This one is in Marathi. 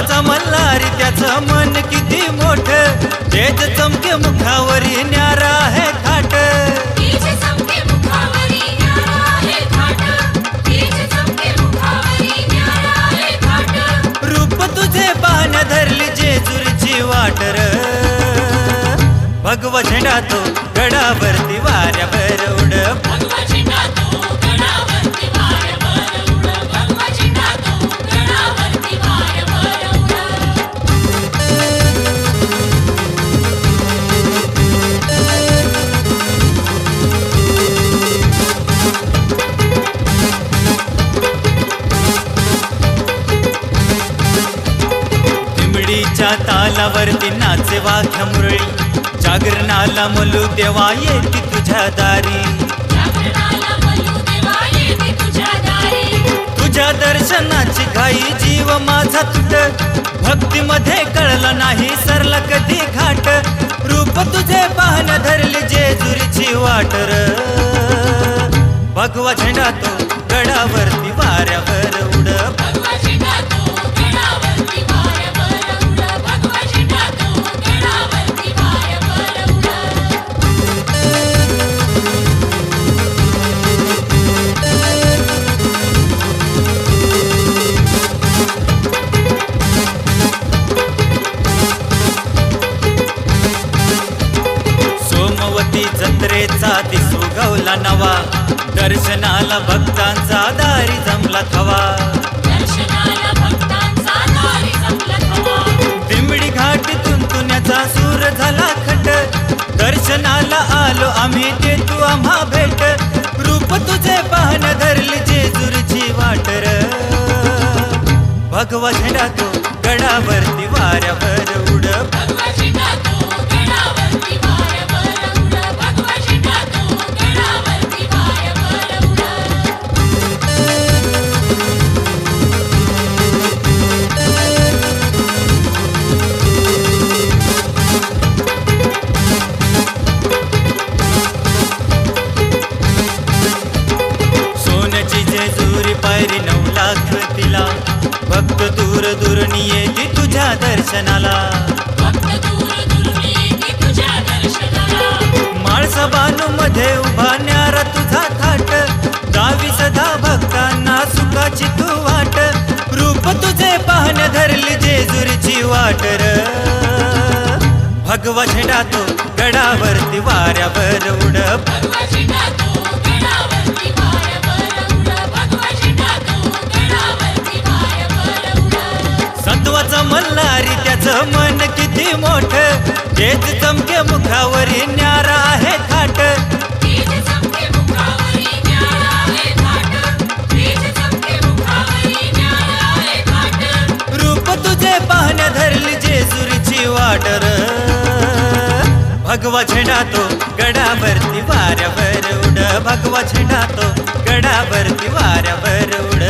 सत्वाचा मल्हारी त्याचं मन किती मोठ, तेज चमके मुखावरी न्यारा आहे थाट, तेज चमके मुखावरी न्यारा आहे थाट, तेज चमके मुखावरी न्यारा आहे थाट. रूप तुझे पाहण धरली जेजुरीची वाटर, भगवा झेंडा तो गडावरती वाऱ्यावर उड, भगवा झेंडा तो गडावरती वाऱ्यावर उड, भगवा झेंडा तो गडावरती वाऱ्यावर उड. दिमडीच्या तालावरती नाचे वाघ्या मुरळी, जागरणाला मलू देवा येती तुझ्या दारी, जागरणाला बोलू देवा येते तुझ्या दारी. तुझ्या दर्शनाची घाई जीव माझा तुट, भक्तीमध्ये कळलं नाही सरला कधी घाट, रूप तुझे पाहण धरली जेजुरीची वाटर, भगवा झेंडा तो गडावरती वाऱ्यावर उड, भगवा झेंडा तो गडावरती वाऱ्यावर उड, भगवा झेंडा तो गडावरती वाऱ्यावर उड. सोमवती जत्रेचा दिसू गवला नवा, दर्शनाला भक्तांचा दारी जमला थवा, दर्शनाला भक्तांचा दारी जमला थवा. दिमडी घाट तुंतुण्याचा सूर झाला खट, दर्शनाला आलो आम्ही ते तू आम्हा भेट, रूप तुझे पाहण धरली जेजुरीची वाटर, भगवा झेंडा तो गडावरती वाऱ्यावर उड, भगवा झेंडा तो गडावरती वाऱ्यावर उड, भगवा झेंडा तो गडावरती वाऱ्यावर उड. सोन्याची जेजुरी पायरी 9 लाख तिला, भक्त दूर दूरनी येते तुझ्या दर्शनाला, भक्त दूर दूरून येते तुझ्या दर्शनाला. माळसा बानू मध्ये उभा न्यारा तुझा थाट, गावी सदा भक्तांना सुखाची तू वाट, रूप तुझे पाहण धरली जेजुरीची वाटर, भगवा झेंडा तो गडावरती वाऱ्यावर उड, भगवा झेंडा तो गडावरती वाऱ्यावर उड, भगवा झेंडा तो गडावरती वाऱ्यावर उड. सत्वाचा मल्हारी त्याचं मन किती मोठ, तेज चमके मुखावरी न्यारा आहे थाट, तेज चमके मुखावरी न्यारा आहे थाट, तेज चमके मुखावरी न्यारा आहे थाट. रूप तुझे पाहण धरली जेजुरीची वाटर, भगवा झेंडा तो गडावरती वाऱ्यावर उड, भगवा झेंडा तो गडावरती वाऱ्यावर उड.